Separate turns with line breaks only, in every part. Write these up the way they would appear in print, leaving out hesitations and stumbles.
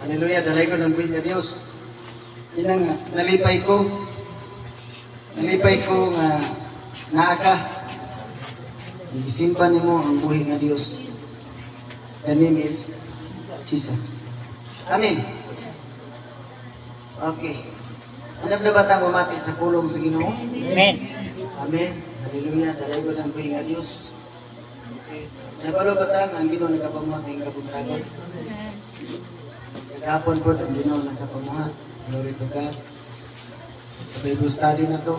Hallelujah, dalay ko ng buhay na Diyos. Inang nalipay ko nga naa ka. Isimpan mo ang buhay na Diyos. The name is Jesus. Amen. Okay. Hanap na batang umati sa pulong sa Ginoo?
Amen.
Amen. Hallelujah, dalay ko ng buhay na Diyos. Okay. Nabalo batang ang Ginoo nagkapamuhat ng kabuntagan. Kagapon po ang Ginoo nagkapamuhat. Glory to God. Sa Bible study na to,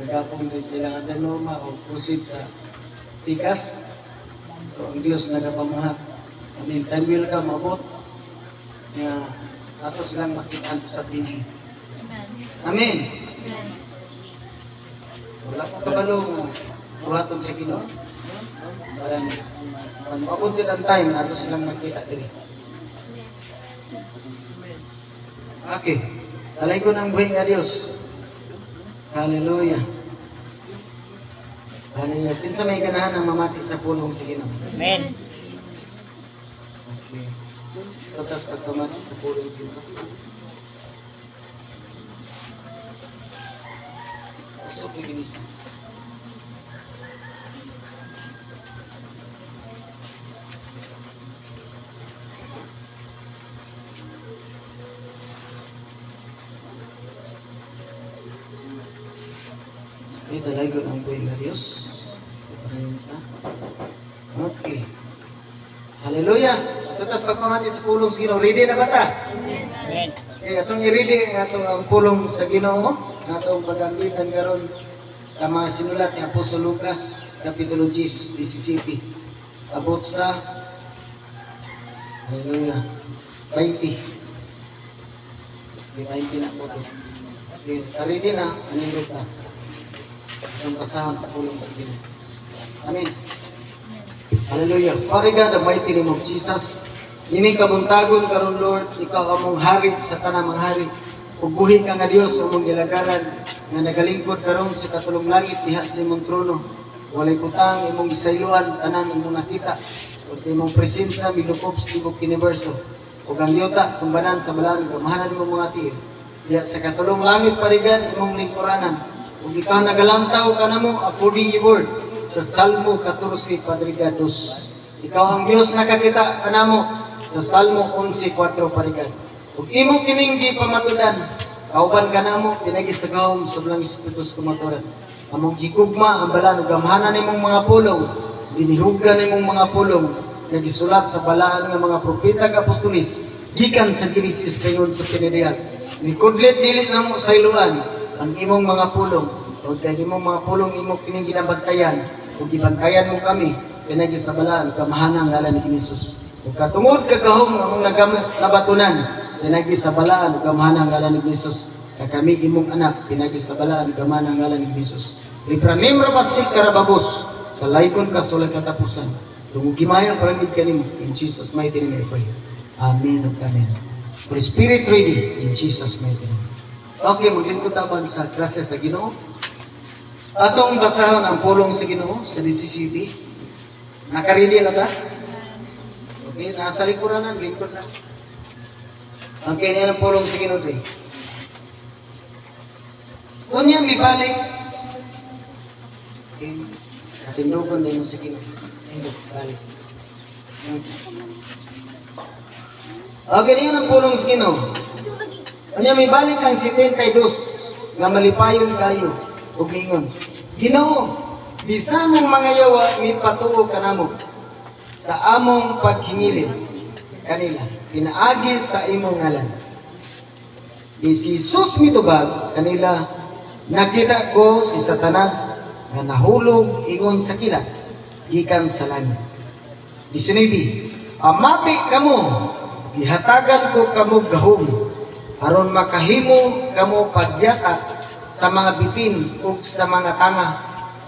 kagapon din sila nga norma o proceed sa tikas. So, ang Diyos nagkapamuhat. Amen. Time will come about na ato silang makitaan sa tingin. Amen. Wala ko kabalo nga buhaton sa Ginoo. Parang mapunti ang time na ato silang makita diri. Okay. Talay ko ng buhay nga Diyos. Hallelujah. Hallelujah. Pinsa may ganahan ang mamati sa pulong sa Ginoo.
Amen.
Okay. Tatas pagkamati sa pulong sa Ginoo. So, piginisa. Okay, dalay ko ng buhay na Diyos. Okay. Hallelujah. Tatas pagkamati sa pulong sa Ginoo. Ready na ba ta?
Amen.
Okay, atong i-ready atong ang pulong sa Ginoo, atong pag-ambitan karon sa mga sinulat ni Apostol Lucas Kapitulo 17 abot sa Hallelujah 20. Okay, 20 na po ito. Okay, ready na, anindot na. Ang basahan ang pulong sa Ginoo. Amen. Hallelujah. Father God, the mighty name of Jesus, ining kabuntagon karon Lord, ikaw among hari sa tanang mga hari. Ug buhi ka nga Dios among gilagaran nga nagalingkod karon sa katulong langit diha sa imong trono. Walay kutang imong gisayloan tanan imong nakita. Ug imong presensya milukob sa tibok universo. Ug ang yuta kumbanan sa balaan gamahanan imong mga tiil. Diha sa katulong langit parigan imong lingkuranan. Ug ikaw nagalantaw kanamo according your word sa Salmo 14 padrigados. Ikaw ang Dios nakakita kanamo sa Salmo 11:4 parigan. Ug imo kining gipamatudan, kauban kanamo pinagisagawom sa blang espiritus kumaturan. Among gikugma ang balaan ug gamhanan nimong mga pulong, dinihugdan nimong mga pulong nagisulat sa balaan nga mga propeta ug apostolis gikan sa Genesis pingon sa pinidiyag. Nikudlit dilit namo sa iluan ang imong mga pulong. Ug kay imong mga pulong imo kining ginabantayan ug gibantayan mo kami pinagi sa balaan ug gamhanan nga ngalan ni Jesus. Ug katungod kagahom among nabatunan pinagi sa balaan ug gamhanan nga ngalan ni Jesus. Kami imong anak pinagi sa balaan ug gamhanan nga ngalan ni Jesus. Lipranim rabasik karababos kalaykon ka sulay katapusan. Tungod gimayon parangid kanimo in Jesus mighty name I pray. Amen ug amen. For spirit ready in Jesus mighty name. Okay, maglingkod taban sa klase sa Ginoo. Atong basahon ang pulong sa Ginoo sa 17. Nakarili na ba? Okay, nasa likuran na, lingkod na. Okay, na ang pulong sa Ginoo day. Unya mibalik. Okay, katindugan din mo sa Ginoo. Tindog, balik. Okay, na ang pulong sa Ginoo. Unya mibalik ang 72 nga malipayon kayo. Ug ningon, Ginoo, bisan ang mga yawa mipatuo kanamo sa among paghingilin kanila pinaagi sa imong ngalan. Di si Jesus mitubag kanila, nakita ko si Satanas nga nahulog ingon sa kilat gikan sa langit. 19, amati kamo, gihatagan ko kamo gahom aron makahimo kamo pagyata sa mga bitin ug sa mga tanga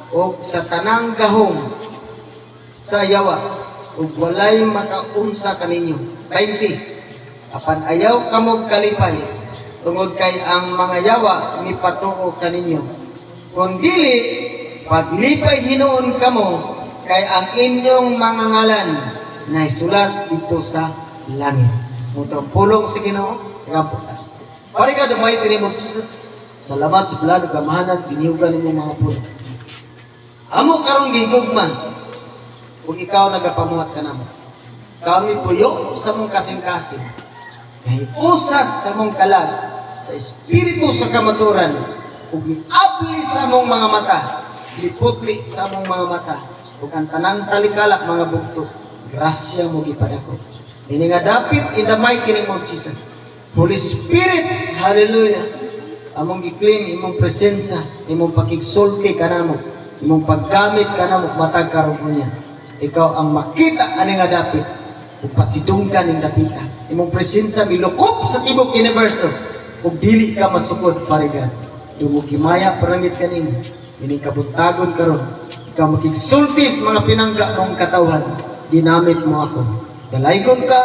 ug sa tanang gahom sa yawa ug walay makaunsa kaninyo. 20, apan ayaw kamo kalipay tungod kay ang mga yawa ni patuo kaninyo. Kung dili paglipay hinuon kamo kay ang inyong mga ngalan na isulat dito sa langit. Mutong pulong sa Ginoo, kagamputan. Father God, the mighty name of Jesus, salamat sa plano kamahanan, diniugan mo mga pulong. Amo karong gigugman, kung ikaw nagapamuhat ka namo. Kami puyo sa mong kasing-kasing, nahiusas sa mong kalag, sa espiritu sa kamaturan, ug iabli sa mong mga mata, liputli sa mong mga mata, ug ang tanang talikalak mga bugto, grasya mo gipadako. Ini nga dapit in the mighty name of Jesus. Holy Spirit, hallelujah. Among giklaim imong presensya, imong pakigsulti kanamo, imong paggamit kanamo matag karon niya. Ikaw ang makita ani nga dapit ug pasidunggan ning dapita. Imong presensya milukop sa tibok universo ug dili ka masukod farigan. Dumugi gimaya parangit kanimo. Ini kabuntagon karon. Ikaw makigsulti sa mga pinangga mong katawhan. Ginamit mo ako. Dalaygon ka,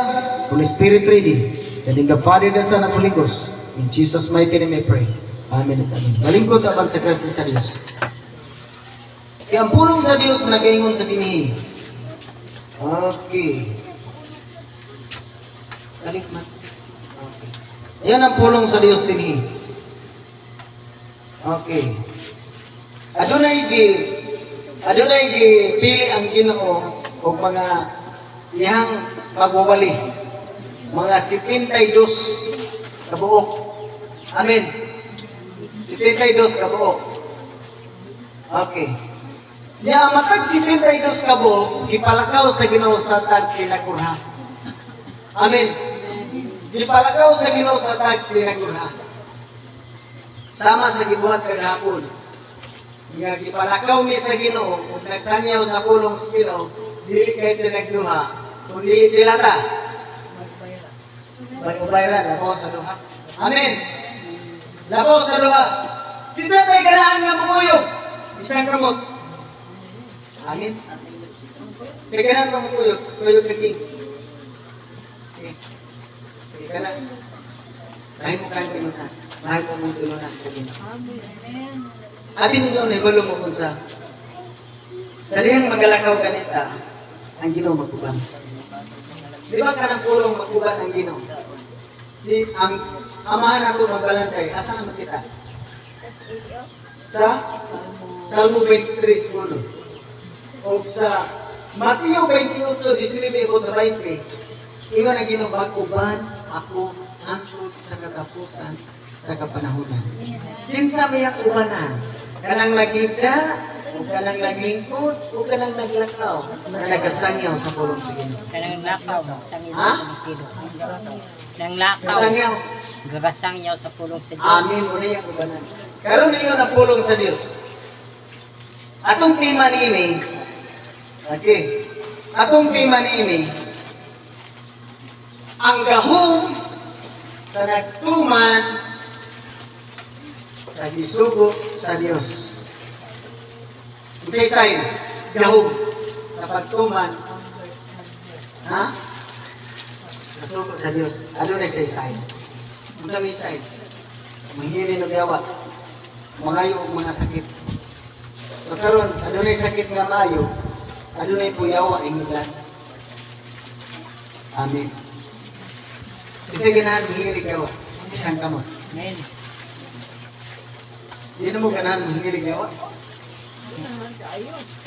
Holy Spirit ready. And in the Father, the Son, and Holy Ghost. In Jesus' mighty name I pray. Amen at amen. Malingkod naman sa krasya sa Diyos. Kaya ang pulong sa Diyos nagaingon sa dinhi. Okay. Balik man. Okay. Yan ang pulong sa Diyos dinhi. Okay. Adunay pili ang Ginoo o mga iyang magwawali. Mga 72 kabuok. Amen. 72 kabuok. Okay. Ya matag 72 kabuok gipalakaw sa Ginoo sa tag pinakurha. Amen. Gipalakaw sa Ginoo sa tag pinakurha. Sama sa gibuhat kagahapon. Nga gipalakaw mi sa Ginoo ug nagsangyaw sa pulong sa Ginoo, dili kay tinagduha, kundi dilata. Bayran, labaw sa duha. Amen. Labaw sa duha. Isa pa'y ganahan nga munguyog. Isang kamot. Amen. Sa ganahan nga munguyog. Kuyog na king. Okay. Sige ka na. Dahil mo kayong pinunan. Dahil mo mong tulunan sa Ginoo. Amen. Abi ninyo na ibalo mo kung sa dihang magalakaw kanita, ang Ginoo magkuban. Di ba ka ng pulong magkuban ang Ginoo? Si ang amahan nato magbalantay, asa naman kita? Sa Salmo 23 siguro. O sa Mateo 28:19 o sa 20, iwan ang Ginoo magkuban ako hangtod sa katapusan sa kapanahunan. Kinsa may kubanan? Kanang nagida, o kanang naglingkod, o kanang naglakaw, na nagasangyaw sa pulong sa Ginoo.
Kanang lakaw, sangyaw
Ha?
sa pulong sa Ginoo. Nang lakaw,
Kasangyaw.
gagasangyaw sa pulong sa Ginoo.
Amin, una yung kubanan. Karon niyo na pulong sa Dios. Atong tema niini, okay, atong tema niini, ang gahom sa nagtuman sa gisugo sa Dios. Isa-isayin, gahom sa pagtuman, ha? Gisugo sa Dios. Ano na isa-isayin? Ano sa isa-isayin? Mahili ng yawa, mangayo o mga sakit. So karon, ano na sakit nga maayo, ano na po yawa inglan. Amen. Kasi ganahan mahilig yawa, isang kamot.
Amen.
Hindi na mo ganahan mahilig yawa?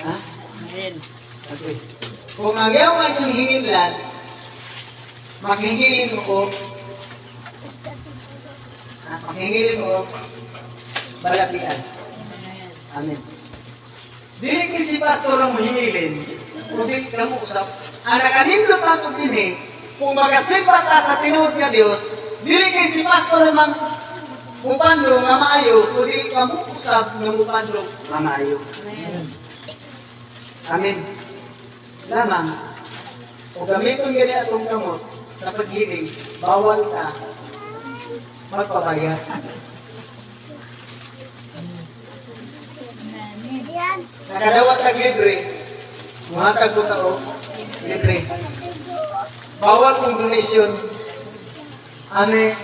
Ha?
Amen.
Okay. Kung ang yawa yung hingilad, maghingilin mo ko, maghingilin mo, balapian. Amen. Dili kay si pastor ang mahingilin, kundi ka mo usap. Ang nakanindot nato din kung magasimba ta sa tinuod nga Dios, dili kay si pastor man mupandong nga maayo, kundi ka mo usap nga mupandong nga maayo. Amen. Lamang, kung gamiton gani atong kamot sa paghiling, bawal ka magpabayad. Nakadawat kag libre, muhatag ko tao, libre. Bawal kong donasyon. Amen.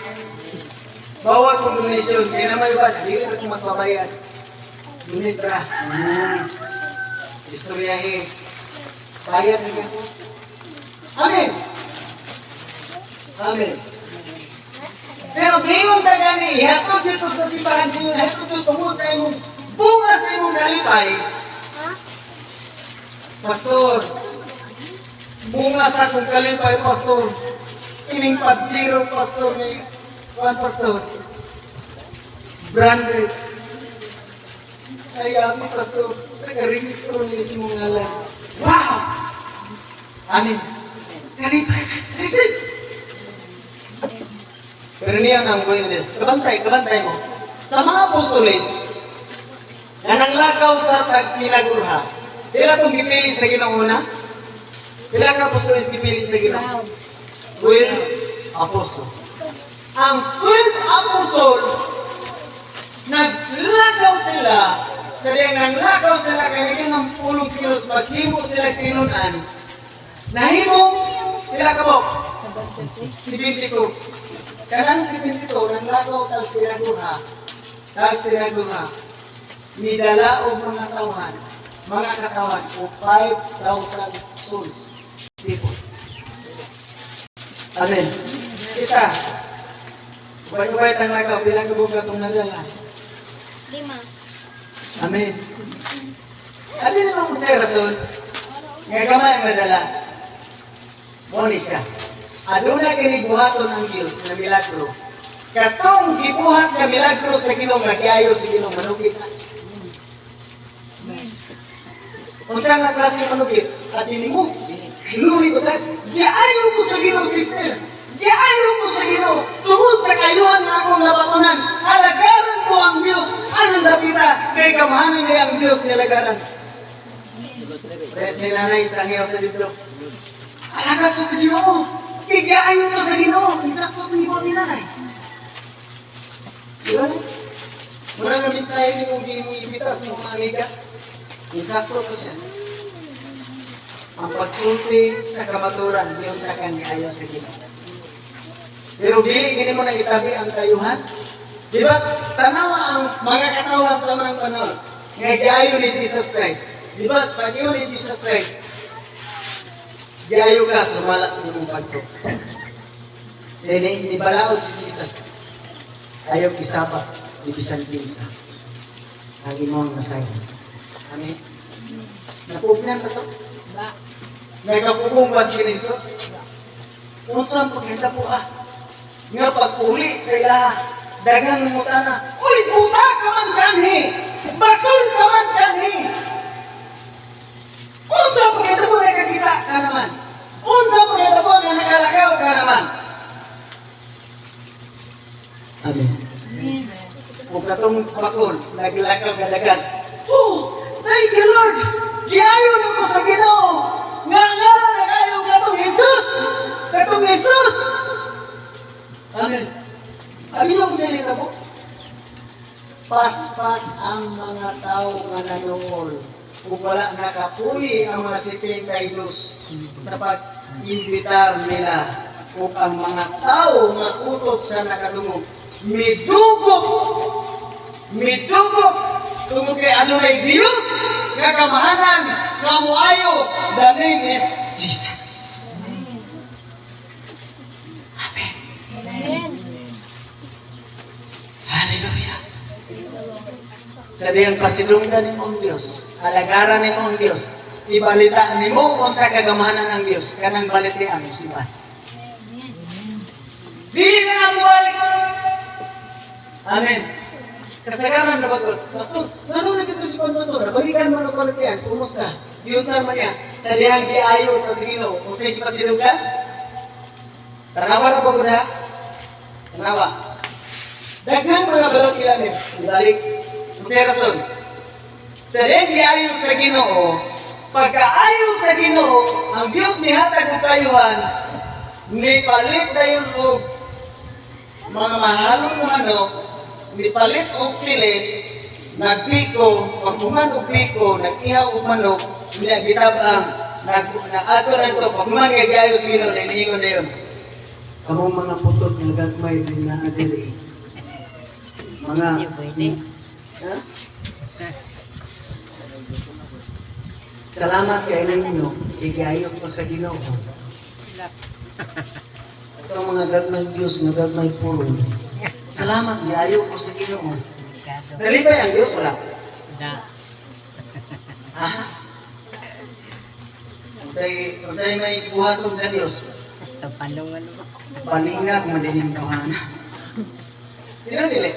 Bawal kong donasyon. Hindi naman iba, hindi ko magpabayad. Dunit ka. Istoryahe. Bayad niya ko. Amen. Amen. Pero ngayon ka gani, ihatod dito sa simbahan niyo, ihatod dito tungkol sa imong bunga sa imong kalipay. Pastor, bunga sa akong kalipay, Pastor. Ining pag-zero, Pastor, ni Juan Pastor. Branded. Ay, kami, Pastor, nag-registro niya si mong ngalan. Wow! Amen. Kalipay, receive! Pero niya nang witness. Kabantay mo. Sa mga apostoles, na nanglakaw sa tagtinagurha, pila itong gipili sa ginauna? Pila ka apostoles gipili sa ginauna? 12 apostol. Ang 12 apostol, naglakaw sila, sa diyang nanglakaw sila, kanina ng pulong silos, maghimo sila tinunan, nahimo, pila ka mo? 72. Kanang 72, nanglakaw sa tagtinagurha, nidala o mga katawan o 5,000 souls. People. Amen. Kita. Ubay-ubay tang lakaw, bilang kabuka itong nadala.
5.
Amen. Ano naman kung sa'yo rason? Ngagamay ang nadala. Muni siya. Aduna kinigbuhaton ang Diyos na milagro. Katong gibuhat na milagro sa Ginoo nga giayo sa Ginoo manugit na. Unsa nga klase manugit? At ini mo. Hiluri ko dahil. Giayo ko sa Ginoo, sister. Giayo ko sa Ginoo. Tungod sa kayuhan na akong nabatunan. Alagaran ko ang Diyos. Anong napita? Kay kamahanan niya ang Diyos nilagaran. Pres ni nanay sa hiyaw sa libro. Alaga ko sa Ginoo. Giayo ko sa Ginoo. Insakto ko ni ni nanay. Diba? Muna nga mensahe ni mong inibitas ng mga amiga. Insakto ko siya. Ang pagsulti sa kamaturan, yun sa kanya sa Ginoo. Pero dili, gini mo nang itabi ang kayuhan. Diba, tanawa ang mga katawan sa mga panahon. Nga giayo ni Jesus Christ. Diba, pag-iyo ni Jesus Christ, giayo ka, sumala sa imong pagto. Dini balaod si Jesus. Ayaw isaba, ibisan pinsa. Lagi mo ang nasaya. Amen. Napugnan ba ito?
Ba.
Nagkapugong ba si Jesus? Unsang pagkita po nga pag-uli sa ila, dagang mutana. Uy, buta ka man kanhi! Bakul ka man kanhi! Unsang pagkita po nakakita ka naman? Unsang pagkita po na nakalakaw ka naman? Amen. Kung katong bakul, naglakaw ka dagan. Oh, thank you Lord! Giayo na ko sa Ginoo! Nga nagayo katong Jesus! Katong Jesus! Amen. Abi yung salita mo. Paspas ang mga tao nga nanungol. Kung wala nakapuli ang mga siting kay Diyos sa pag-imbitar nila. Kung ang mga tao nga utot sa nakadungog. Midugok tungkol kay ano ay Diyos nga kamahanan nga muayo. The name is Jesus. Amen. Hallelujah. Sa diyang pasidunggan ni mong Diyos, alagaran ni mong Diyos, ibalita ni mo kung sa kagamahanan ng Diyos, kanang balitian mo si Bat. Dili na nga bumalik. Amen. Kasagaran na bagot. Pastor, ano nagito si Pastor? Balikan mo ng balitian, kumusta? Yun sa niya, sa diyang giayo sa Ginoo, kung sa pasidunggan, tanawa na po na. Tanawa. Daghang mga balot ilalim. Ibalik. Sa rason. Sa diyang giayo sa Ginoo, pagkaayo sa Ginoo, ang Diyos nihatag og kayuhan, nipalit dayon og mga mahalong na manok, nipalit og pilit, nagpiko, pagkuman og piko, nag-ihaw og manok, niya gitabang, nag-ato na ito, pagkuman gagayo sa Ginoo, niniingon na yun. Kamong mga putot ng gagmay din na adili. Mga... Ha? Salamat kay ninyo, igayok ko sa Ginoo. Ito ang mga gagmay Diyos, mga gagmay pulong. Salamat, ayaw ko sa Ginoo. Dali ba ang Diyos? Wala.
Na.
Ha? Kung sa'yo may buhatong sa Diyos,
Sa palungan mo.
palingag, madilim kawana. Di ba dili?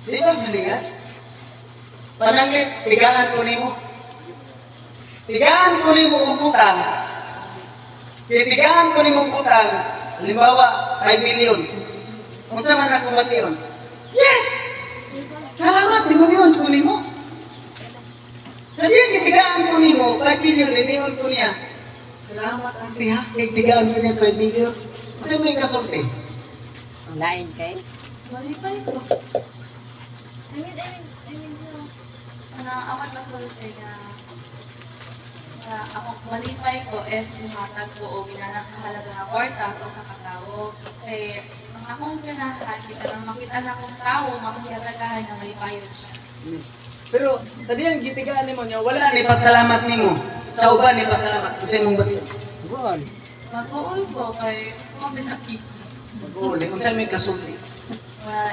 Di ba palingag? Pananglit, tigaan ko nimo. Tigaan ko nimo ang utang. Kaya tigaan ko nimo ang utang. Halimbawa, 5 million. Kung saan man ako matiyon? Yes! Salamat, 5 million ko nimo. Sabihin, kitigaan ko nimo, 5 million, riniyon ko niya. Salamat, ate ha. Kitigaan ko niya 5 million. Kasi may kasulti.
Ang lain kay.
Malipay ko. I mean, awat pa sa ulit ako malipay ko buhatag ko o ginanang kahalaga nga kwarta sa usa ka tawo. Kay ang akong ganahan, kita nang makita na akong tawo, makikatagahan na malipayon siya.
Pero sa diyang gitigaan nimo niya, wala ni pasalamat nimo. Sa uban ni pasalamat. Kasi mong batiyo.
Buon.
Mag-uul ko kay kung binakit.
Mag-uuli. Kung saan may kasulti.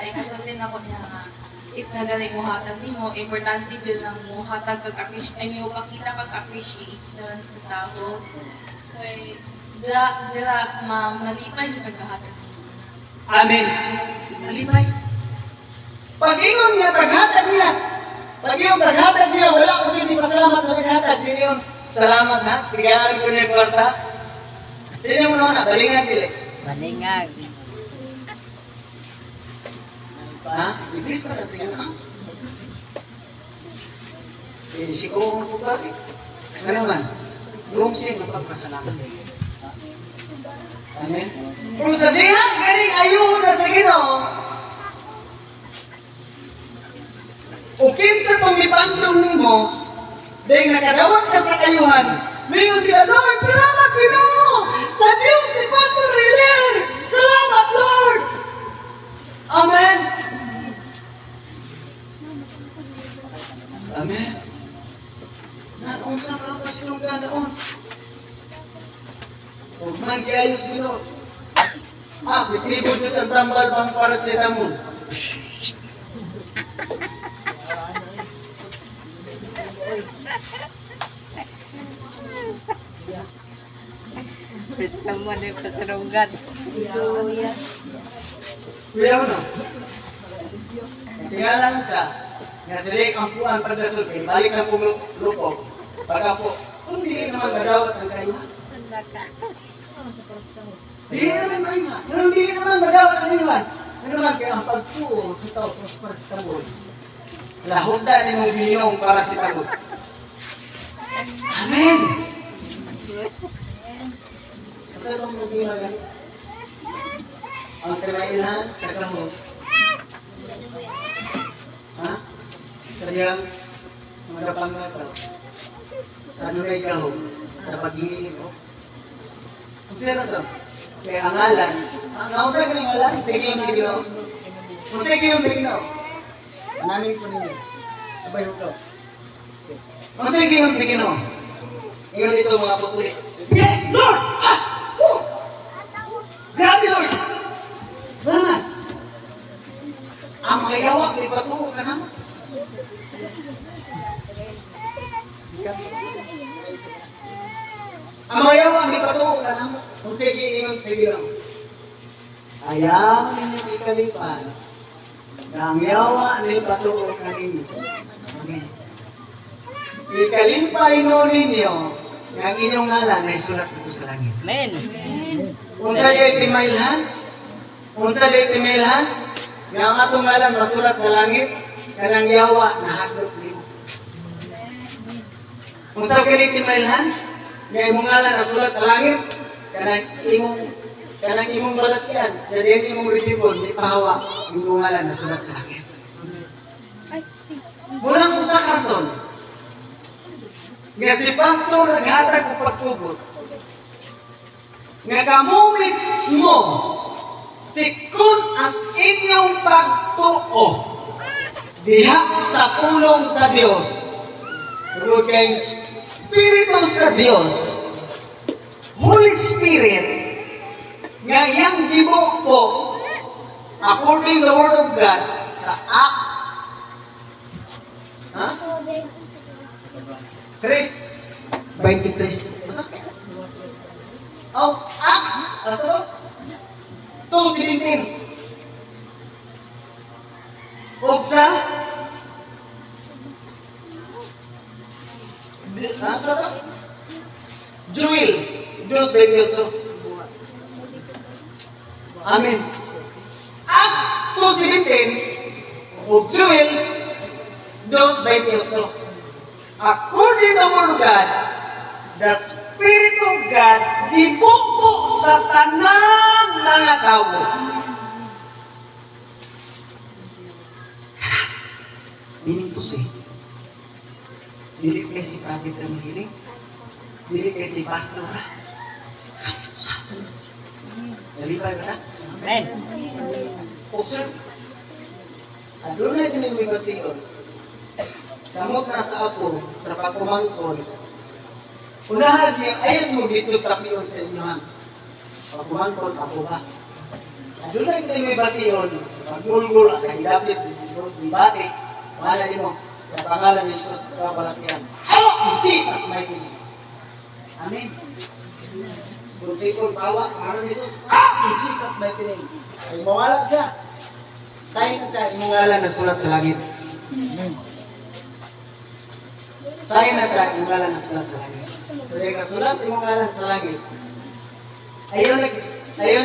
Ikasultin ako niya nga, if na galing mo hatag nimo, importante yun ang mo hatag pag-appreciate, ay mo pakita pag-appreciate naman sa tao. Kaya, dila, malipay yung pagkahatag.
Amen. Malipay. Pag-ingon niya, paghatag niya. Pag-ingon, paghatag niya, wala ko hindi pasalamat sa paghatag. Hindi yun. Salamat ha. Tigaan ko niya yung kwarta. Hindi niya mo na, balingan pili.
Balingag.
Ha? Iblis pa kasi yun ha? Siko mo po bakit? Ano naman? Yung sin ng pagpasalamat. Amen? Kung sabihan, galing ayun na sa Ginoo, o kinsa pang mipandong nimo, dahil nakadawat ka sa kayuhan, mingon ka, Lord, salamat Ginoo! Sa Diyos ni Pastor Riler! Salamat, Lord! Amen! Amen. Naunsa ka lang kasi nung ganoon. Huwag man kayayos nyo. Pitibod nyo ang tambal pang paracetamol.
Pista mo na yung pasarunggan.
Kuya mo no? Tingalan ka. Nga sila ang puan pagdasol kayo. Balik na po lupo. Pagka po, kung hindi naman nagawat ang kayo. Hindi naman kayo. Pero hindi naman nagawat ang kayo. Ano naman kayo ang pagpuo sa tao para sa tabon. Lahuda ni mong binong para sa tabon. Amen! Kasi bang mong ganit? Ang kinailan sa kahon. Ha? Sayang, mga pangataw. Ano na ikaw sa pag-iinit mo? Kung seryoso, kaya ang ngalan, ang sa kanyang ngalan, sige yung sige no. Kung sige yung sige no. Namin ko ninyo. Sabay mo ito. Kung sige yung sige no. Ngayon ito mga putulis. Yes, Lord! Ha! Oh! Grabe, Lord! Salamat! Ang mga yawak, may patuho ka naman. Ang mga yawak, may patuho ka naman. Kung sige, ingon, sige lang. Ayaw ninyo ikalipan. Ang yawa, may patuho ka ninyo. Amen. Ikalimpay no ninyo, ang inyong ngalan ay sulat dito sa langit.
Amen.
Kung sa diay timailhan, nga ang atong ngalan masulat sa langit, kanang yawa na haglot nimo. Kung sa kini timailhan, nga imong ngalan nasulat sa langit, kanang imong balatyan, sa diay imong ribon, di pahawa, imong ngalan nasulat sa langit. Murang usa ka rason. Nga si pastor naghatag og pagtugot. Nga kamo mismo sikon ang inyong pagtuo diha sa pulong sa Dios. Tungod kay Espiritu sa Dios, Holy Spirit nga iyang gibo po according the Word of God sa Acts 3:23. Oh, Acts, asa ba? 2:17. O sa asa ba? Joel 2:28. Amen. Acts 2:17 o Joel 2:28. According to the Word of God, the Spirit of God gibuko sa tanang mga tao. Meaning to say, dili kay si prophet ang hiling, dili kay si pastor. Nalipay ba na?
Amen.
O sir, adunay din yung ibatiyon. Samot na sa apo, sa pagkumangkol. Unahan niya, ayos mo gitsyo tapiyon sa inyo ha. Pagkumangkol, ako ba? Adunay din yung ibatiyon. Pagmulgul, sa hidapit, di bati. Wala din mo, sa pangalan ni Jesus, kapalakihan. Hawak in Jesus' mighty name. Amen. Kung sipon, bawa, pangalan ni Jesus, in Jesus' mighty name. Ay mawala siya. Sign na siya, imong ngalan na sulat sa langit. Sign na siya, imong ngalan na sulat sa langit. So, yung kasulat, imong ngalan sa langit. Ayaw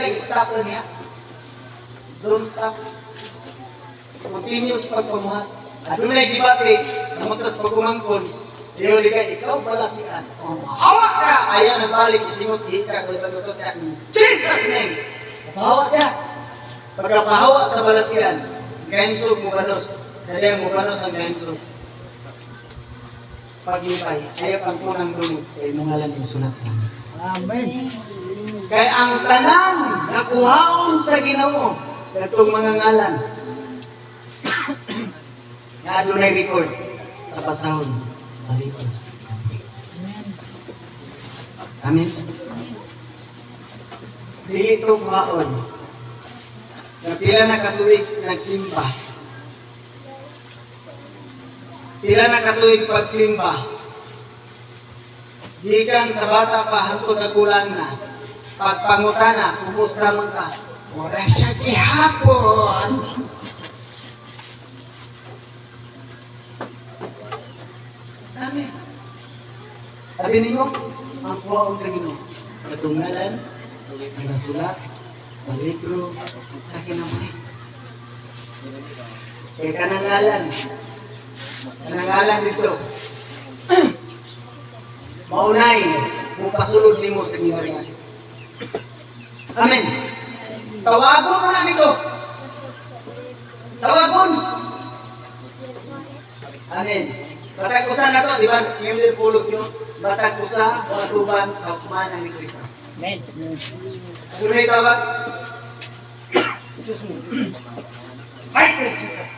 nag-stop na niya. Don't stop. Continuous pagpamuhat. Adunay gibati sa matas pagkumangkon. Ayaw ka, ikaw balakian. Hawak ka! Ayaw nagbalik, isingot, hika, kulipag-utot ka. Jesus name! Pahawa siya. Pagkapahawa sa balakian, gaimsog mo banos. Sa diyang mo banos ang gaimsog. Paglipay, ayaw ang punang dulog. Kaya mungalan yung sulat sa langit.
Amen.
Kaya ang tanan nakuhaon sa Ginoo katong mga ngalan nga adunay record sa pasahon sa libro. Amen. Dili ito kuhaon. Na pila na katuig nagsimba. Pila na katuig pagsimba. Gikan sa bata pa hangtod nagkulang na. Pagpangutana, kumusta man ka? Wala siya gihapon. Amen. Sabi ninyo, ang kuha sa Ginoo. Katungalan, ang sulat, sa libro, sa kinamay. Kaya kanangalan dito. Maunay, mupasulod nimo sa Ginoo. Amen. Tawagon na nito. Tawagon. Amen. Batag usa na to, di ba? Yung pulog nyo. Batag usa, tuban sa kumana ni Kristo.
Amen.
Ano na itawag? Diyos mo. Mighty Jesus.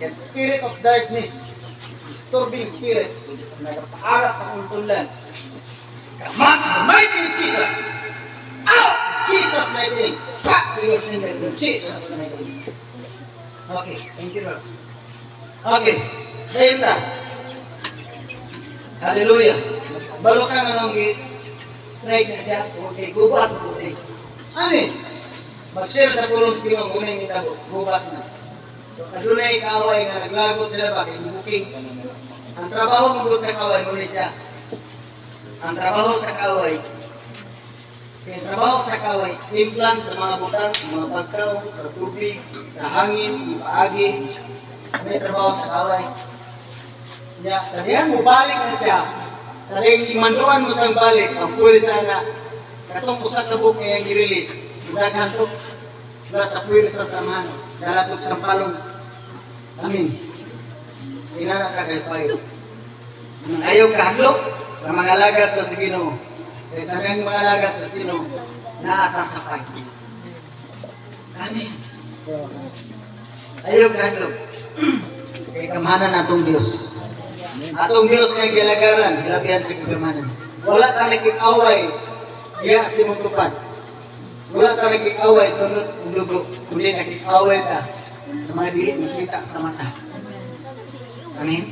The spirit of darkness, disturbing spirit, nagpaharat sa kuntulan. Come mighty Jesus. Out! Jesus mighty name. Back to your sin in Jesus mighty name. Okay, thank you Lord. Okay, dahil na. Hallelujah. Balo ka nga nung strike na siya. Okay, gubat. Okay. Ano mag-share sa pulong sa Ginoo kung yung itabo. Gubat na. So, adunay kaaway nga naglagot sila ba? Booking. Ang trabaho mong sa kaaway, muli siya. Ang trabaho sa kaaway, implant sa mga butas, sa mga pagkaw, sa tubig, sa hangin, ipaagi. May trabaho sa kaaway. Sabihan mo, balik na siya. Sabihan, imanduan mo sa balik. Ang puwisa na, katong usat na book kaya i-release. Daghan to. Mula sa puwisa sa samahan. Dalatot sa palong. Amin. Inana ka kay Payo. Ayaw kahadlok, ang mga lagat na sa Ginoo. Kaya sabihan mga lagat na sa Ginoo, naatasapay. Amin. Ayaw kahadlok. Kaya kamahanan atong Diyos. Atong Diyos nga gilagaran, gilabihan sa kagamanan. Wala tayo away Iya si mong tupad. Wala ka nag-away sa dugo, kundi nag-away ka sa mga dili makita sa mata. Amen?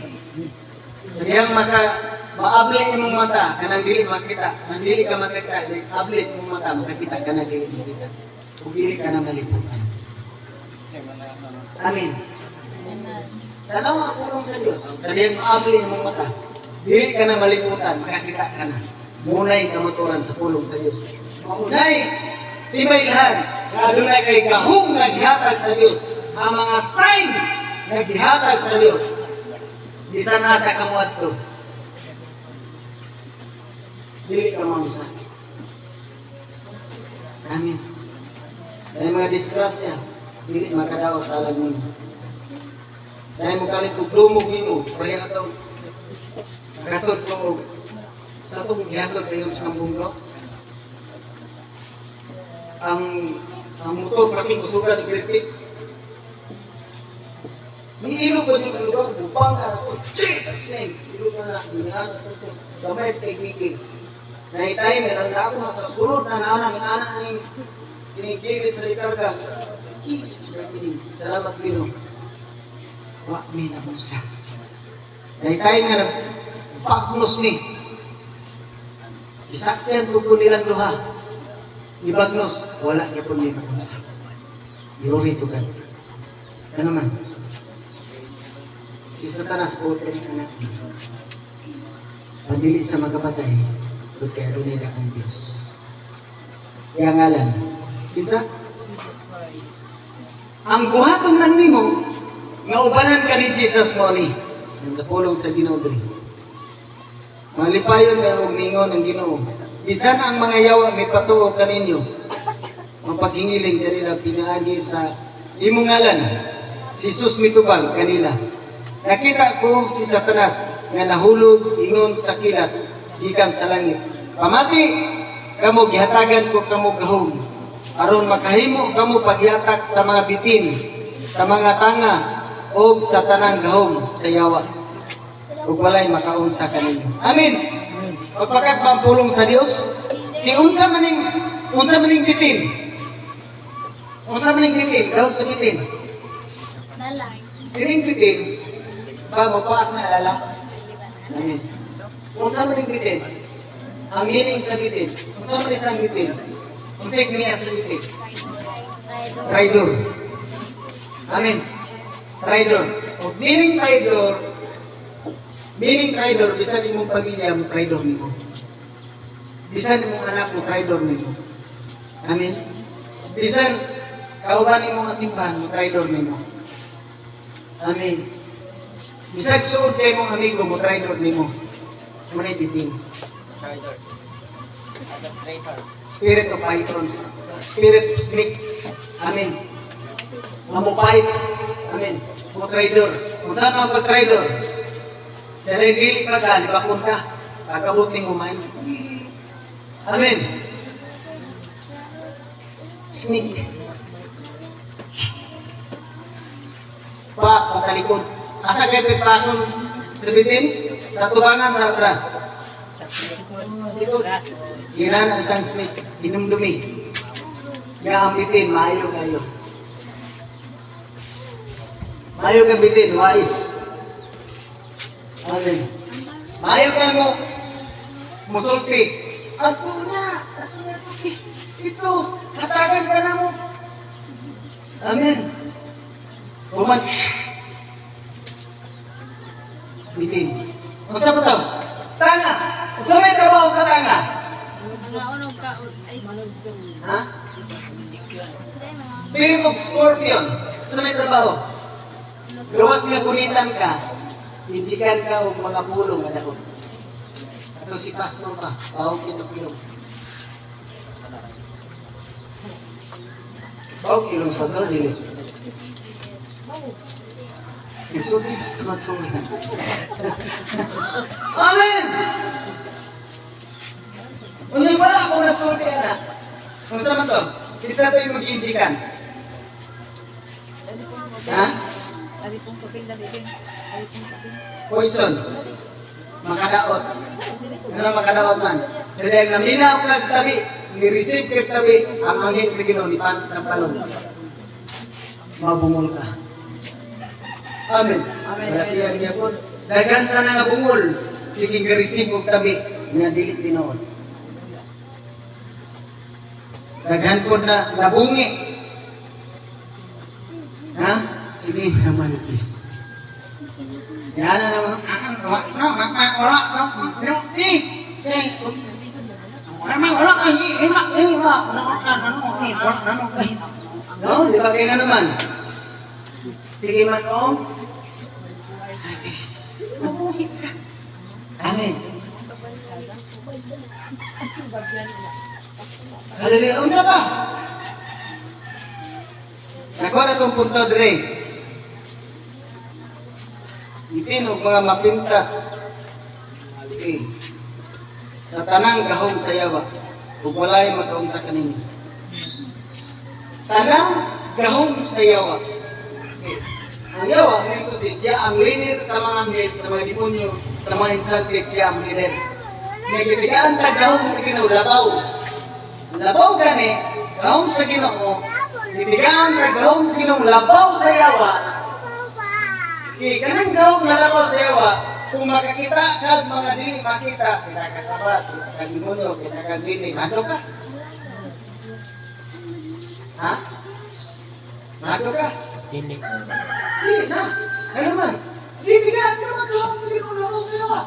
Sa diyang maable imong mata, kanang dili makita, kanang dili ka makita, able sa imong mata, makakita ka na dili makita. Kung dili ka na maliputan. Amen. Tanaw ang pulong sa Diyos. Sa diyang maable imong mata, dili ka na maliputan, makakita ka na. Munay kamaturan sa pulong sa Diyos. Munay, tibaylahan, na adunay kay gahong naghihatag sa Diyos. Ang mga sign naghihatag sa Diyos. Di sa nasa kamuat to. Dili ka mausa. Amin. Dahil mga disgrasya, dili makadaot talag mo. Dahil mo kalit kong lumog mo, pareha ito. Katod ko, sa itong gihatod kayo sa mundo. Ang motor prating usugan ng kritik. May ilo pa din ang lugar, bupang ka ako, Jesus name! Ilo ka na, ginagawa sa ito, gamay teknikid. Naitay, meron na ako sa sulod na anak ng tinigilid sa likarga. Jesus, salamat Pino. Wak may nabusa. Naitay nga, pagnos ni. Isakyan ko po nilang luha. Ibagnos, wala niya po may nabusa. Yuri to God. Ano man? Si Satanas po, anak. Pagdili sa magkapatay, kaya doon nila ang Diyos. Kaya ngalan, kinsa? Ang buhaton lang ni mo, nga ubanan ka ni Jesus mo ni, ang kapulong sa Ginoo. Malipayon ka og ningon ng Ginoo. Bisan ang mga yawa may patuo kaninyo, mapaghingiling kanila pinaagi sa imong ngalan, si Jesus mitubang kanila. Nakita ko si Satanas nga nahulog ingon sa kilat gikan sa langit. Pamati kamo gihatagan ko kamo gahom aron makahimo kamo pagyatak sa mga bitin, sa mga tanga o sa tanang gahom sa yawa. Ug walay makaunsa kaninyo. Amen. Pagpakat ba ang pulong sa Dios? Ni unsa maning bitin? Unsa maning bitin? Gahom sa bitin. Dining bitin ba mapaak na alala? Amen. Unsa maning bitin? Ang meaning sa bitin. Unsa man isang bitin? Unsa niya sa bitin? Traidor. Amen. Traidor. O meaning traidor, bisan imong pamilya mo traidor nimo. Bisan imong anak mo traidor nimo. Amen. Bisan kauban imong simbahan mo traidor nimo. Amen. Bisag suod kay mong amigo mo, traidor ni mo. Manay bitin. Traidor. Spirit of Python. Spirit of snake. Amen. Mamupait. Amen. Mo traidor. Kung saan ang pag-traidor? Sa nagdilik na ka, libakon ka. Kakabot ni kumain. Amen. Snake. Patalikod. Asa kay pitakon sa bitin? Sa tubangan sa atras. Giran ang isang snake. Dinumdumi. Nga ang bitin, maayo kayo. Maayo ka bitin, wais. Amen. Maayo ka mo. Musulti. Ako na. Ito. Hatagan ka na mo. Amen. Kuman. Bitin. Masa ba ito? Tanga! Gusto may trabaho sa tanga? Ha? Spirit of Scorpion. Gusto may trabaho? Gawas nga punitan ka. Ijikan ka o mga pulong na dako. Ito si Pastor pa. Bawang kilo-kilong. Bawang kilong sa Pastor, dili. Isulti sa matulog. Amen! Unyay wala ako nasulti na. Kung saan man to? Isa ito yung mag-iinjikan. Ha? Poison. Makadaot. Ano makadaot man? Sa dahil naminaw kag tabi. ni-receive kay tabi ang anghel sa Ginoo ni pan sa palong. Mabungol ka. Amen. Amen. Niya po. Daghan sa nga bungol, sige ga-receive og tabi nga dili tinuod. Daghan po na nabungi. Ha? Sige naman, please. Yan na naman. No, di ba kaya naman? Sige man o. Amen. Hallelujah. Unsa pa? Nako na itong punto dire. Itinog mga mapintas. Okay. Sa tanang gahom sa yawa, ug walay magahom sa kanina. Tanang gahom sa yawa. Okay. Ang yawa, ito siya ang leader sa mga anghel, sa mga demonyo, sa mga insulted, siya ang leader. Nagitigaan ta gahom sa Ginoo, labaw. Labaw gani, gahom sa Ginoo, nagitigaan ta gahom sa Ginoo, labaw sa yawa. Kanang gahom na labaw sa yawa, kung makakita ka mga dili makita, kita kakabat, kita kagimonyo, kita kagini, madyo ka. Ha? Madyo ka?
Dili.
Dili na. Ano naman? Bibigyan ka mag-gahom sa Ginoo, labaw sa yawa.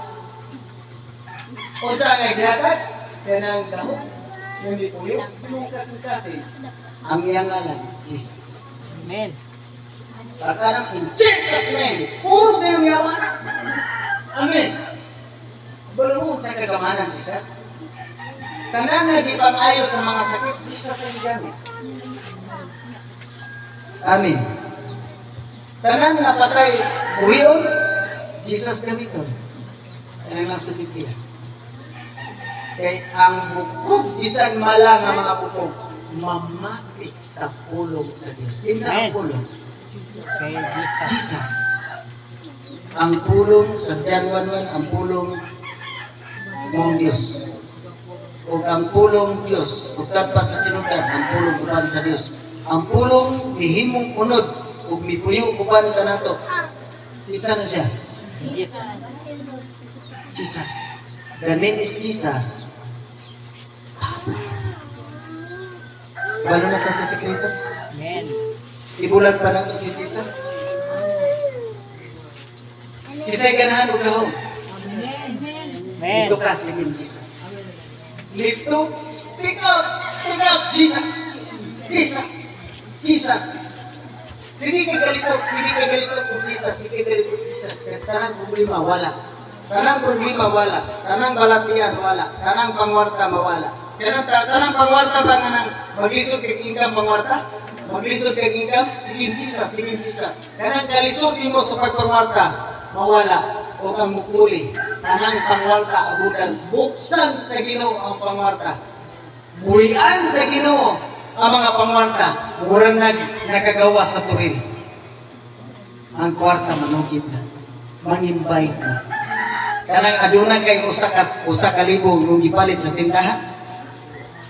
O sa naghatag, kanang gahom, hindi puyo, sumukas-mukasin. Ang iyang ngalan, Jesus.
Amen.
Pagkarang in Jesus' name, puro na yung yawa na. Amen. Balong sa kagamanan, Jesus. Tanan na di pang-ayos sa mga sakit, Jesus ang gamit. Amen. Tanan na patay, buhiyon, Jesus gamiton. Yan ang nasa Biblia. Kaya ang bukod, bisan mala nga mga bukod, mamati sa pulong sa Diyos. Kinsa ang pulong?
Kay Jesus.
Jesus. Ang pulong sa John 1:1, ang pulong mong Diyos. O ang pulong Diyos, bukad pa sa sinugdan, ang pulong uban sa Diyos. Ang pulong ihimong unod, ug mipuyo uban ka nato. Isa na siya.
Jesus.
Jesus. The name is Jesus. Wala na ka sa sekreto?
Amen.
Ibulag pa nato si Jesus. Kisay ganahan o kahong.
Amen.
Ito ka sige Jesus. Lift speak out, Jesus. Jesus. Jesus. Sige kay galitok kung Jesus, sige kay galitok Jesus. Tanang problema wala. Tanang problema wala. Tanang balatian wala. Tanang pangwarta mawala. Tanang pangwarta ba nga nang maglisod kay income pangwarta? Maglisod kay income? Sige Jesus, sige Jesus. Tanang kalisod mo sa pagpangwarta mawala o ang mukuli. Tanang pangwarta abutan. Buksan sa Ginoo ang pangwarta. Buhian sa Ginoo ang mga pangwarta. Murang nakagawa sa turin. Ang kwarta manugid na. Mangimbay na. Kanang aduna kay usa ka libo nung gipalit sa tindahan.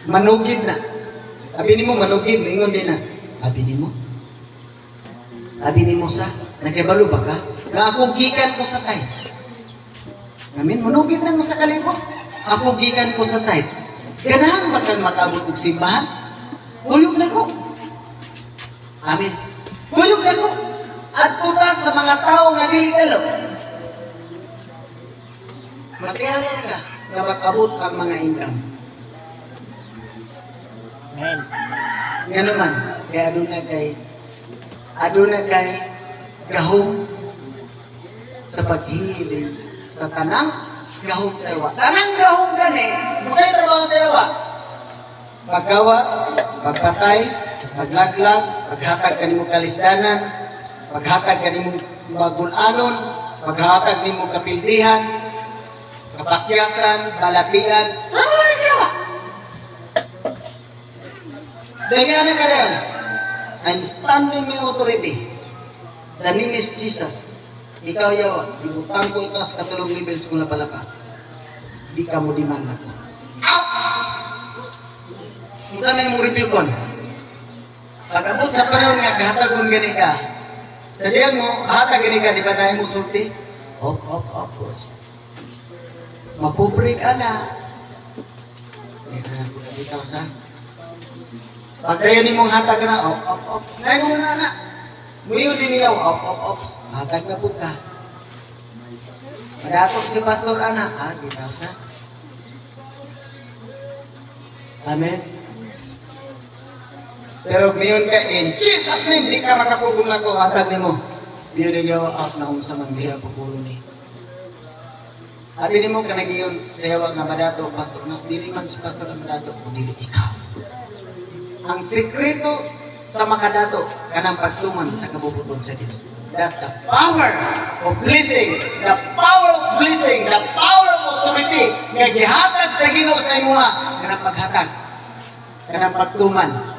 Manugid na. Abi nimo manugid, ingon din na. Abi nimo? Abi nimo sa nakibalo ba ka? Nga ako gikan ko sa tithes. Ngamin manugid na mo sa kalibo. Ako gikan ko sa tithes. Ganahan ba kang makabot og simbahan? Kuyog na ko. Amen. Kuyog na ko. At tuta sa mga tao nga dili talo. Matiyalan ka na makabot ang mga income.
Amen.
Nga naman, kaya aduna kay gahom sa paghingiling sa tanang gahom sa iwa. Tanang gahom gani, musay trabaho sa iwa. Pagkawat, pagpatay, paglaglag, paghatag kanimo kalisdanan, paghatag kanimo magulanon, paghatag nimo kapildihan, kapakyasan, balatian, trabaho na siya. Dahil na ka rin, I'm standing my authority. The name is Jesus. Ikaw yawa, ibutang ko ito sa katulong levels kung napalapa. Di ka mo dimanda ko. Out! Unsa may mong review kon? Pag-abot sa panahon nga kahatag kung gani ka. Sa diyan mo, hatag gani ka, di ba na mo sulti? Op, boss. Mapobre ka na. Ikaw sa. Pag kayo ni mong hatag ka na, op. Ngayon mo na. Muyo din niyaw, op. Hatag na po ka. Pag-atog si Pastor Ana, ikaw sa. Amen. Pero ngayon ka, in Jesus' name, di ka makapugong na ko, hatag ni mo. Di rin gawa up na kung sa mandiha pupulo ni. Abi ni mo ka nagiyon sa yawa nga badato, pastor na, dili man si pastor ang badato, kundi ikaw. Ang sekreto sa makadato, kanang pagtuman sa kabubuton sa Diyos. That the power of blessing, the power of blessing, the power of authority, nga gihatag sa Ginoo sa imuha, kanang paghatag, kanang pagtuman.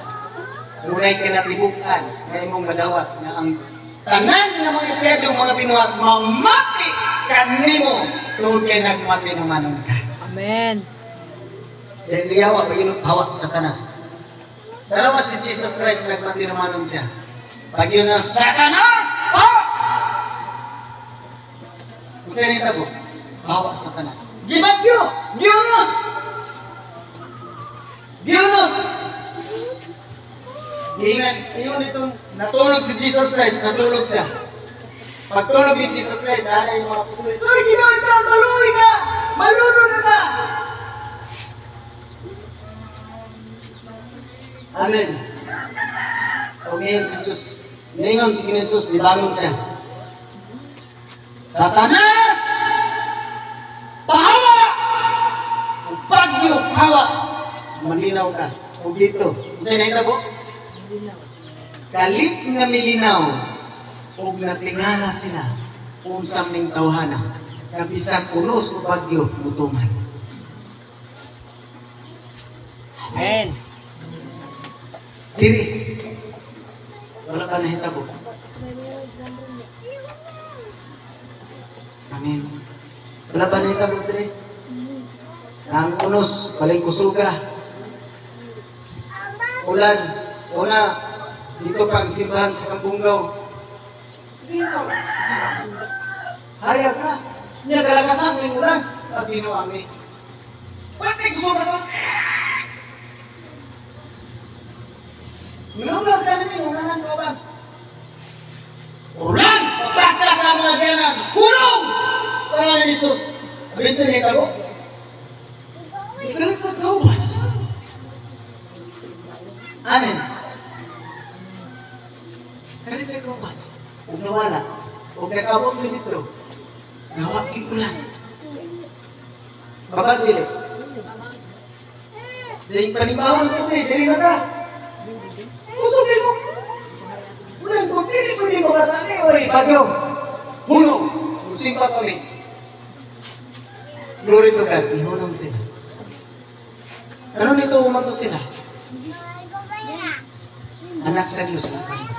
Munay kinatibukan na imong madawat na ang tanan ng mga empleyado, mga binuhat, mamati kanimo tungkol kay nagmati naman ka.
Amen.
Dahil liyawa, pag hawak sa tanas. Dalawa si Jesus Christ nagmati naman siya. Pag yun na, Satanas! Kung saan ito po? Hawak sa tanas. Gibagyo! Giyunos! Iingat, yun itong natulog si Jesus Christ, natulog siya. Pagtulog ni Jesus Christ, naala yung mga pulis, ay, ginawa siya, maluwi ka! Malunod na ka! Amen. Umihin si Diyos. Ningon si Jesus, libangon siya. Satanas! Pahawa! Bagyo, hawa! Malinaw ka. O dito. Kasi na ito po? Kalit nga milinaw ug natingala sila unsam ning tawhana kabisan unos o bagyo mutuman.
Amen.
Diri wala ka nahitabo. Amen. Wala ba nahitabo diri? Ang unos baling kusuga. Ulan, una dito pang simbahan sa Kampunggaw. Dito. Hayag na. Niya galagasan ng ulan. Sabi no ami. Pati gusto ka sa... Minulang ka namin, ulanan ko ba? Ulan! Pagka sa mga ganan! Kulong! Pangalan ni Jesus. Abin sa nita ko? Di ka nagkagawas. Amen. Kaya sa kupas, huwag nawala, huwag nakabot mo dito, nawaking ulan. Babagdili. Dahil panibahon ito eh, dali na ka. Kusugin mo. Ulan ko, pwede mo ba sa akin, oy, bagyo. Puno, musimpa kami. Glory to God, ihunong sila. Ano nito umato sila? Anak sa Diyos na kami.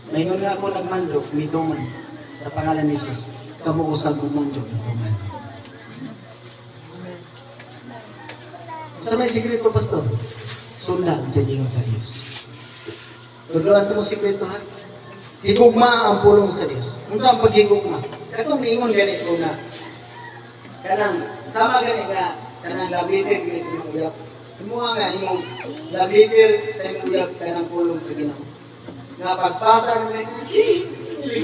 Mayroon nga ako nagmandok, mituman, sa pangalan ni Jesus. Kamuusang kumandok, mituman. Sa may sikreto, Pastor, sundan sa Diyos sa Diyos. Tuluan mo sikreto, ha? Higugma ang pulong sa Diyos. Kung saan paghigugma? Katong niingon ganito na, kanang, sama ganito na, kanang labitin, kasi yung Kumuha nga yung labitir sa imuyag ka ng pulong sa Ginoo. Nga pagpasa ng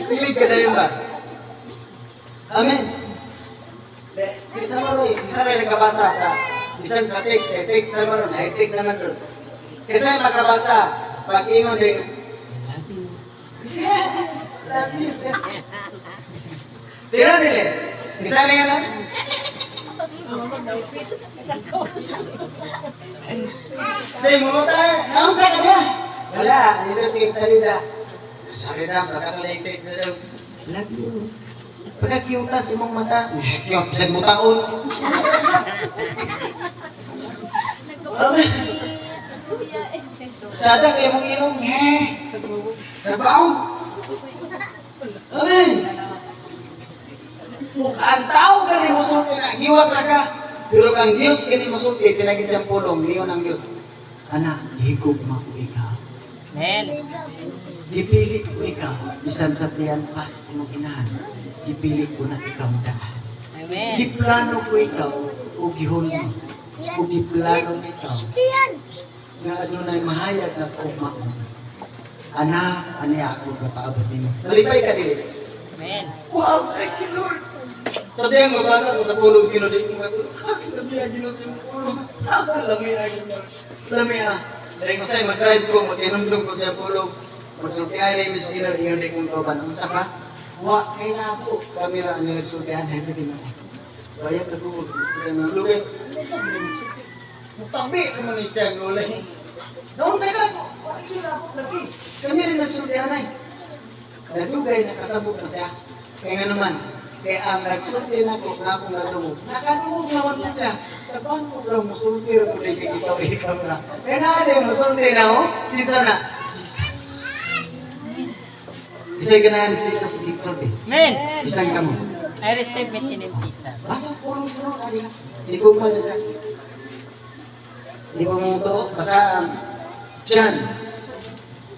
pilig ka na yun ba? Amen. Isa rin nagkabasa sa isang sa text, text naman ron, text naman ron. Isa yung magkabasa, pag-ingon din, love you. Tira nila. Isa rin nga lang. Dahil mo tayo, naon sa kanya? Wala, nito tingin salida. Salida, baka na yung text na daw. Love you. Pagkakiutas imong mata, kiyot, bisag mo taon. Sada kayo mong inom, sabaw. Amen. Mukaan tao ka rin mo suko na, giwag na ka. Pero kang Diyos kini musulti pinagi siyang pulong niyon ang Diyos. Anak, higugma ko ikaw.
Amen.
Dipili ko ikaw, bisan sa tiyan pas imong inahan. Dipili ko na ikaw daan.
Amen.
Giplano ko ikaw, o gihon mo. O giplano ko ikaw. Nga ano na'y mahayag na kuma. Anak, aniya ako kapaabot nimo. Nalipay ka dili.
Amen.
Wow, thank you Lord. Sabi ang mabasa ko sa pulong sino di ko matulog. Sabi ang Diyos yung pulong. Lami ang Diyos. Lami ah. Dahil ko sa'yo, mag-drive ko, mag-inundong ko sa pulong. Magsultihan na yung miskino, yung di kong kauban. Ang saka, wa, kay na ako. Kamera, ang nagsultihan na yung ginawa. Bayag na ko. Kaya mga lugay. Mutabi naman ni siya ang ulay. Doon sa ka, hindi na ako lagi. Kami rin nagsultihan na Nadugay, nakasabog na siya. Kaya nga naman, kaya ang nagsulti na ko, na akong nadungog. Nakadungog naman po siya. Sa bangko daw, musulti rin ko na ikaw na. Kaya na musulti na oh. Pinsa na, Isa'y ganahan, Jesus, sulti.
Amen.
Isang ka mo.
I receive it in Jesus.
Basta sa pulong sunod, kaya hindi ko pa nasa. Hindi ko mo ito, basta John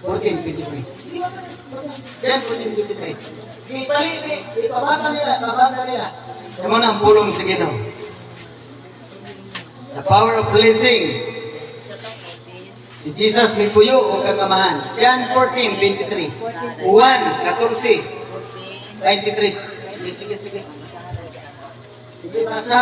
14:23. John 14:23. Ipabasa nila. Yung mo na ang pulong sa Ginoo. The power of blessing. Si Jesus may puyo o kagamahan. John 14:23. 1:14. 23. Sige. Sige, basa.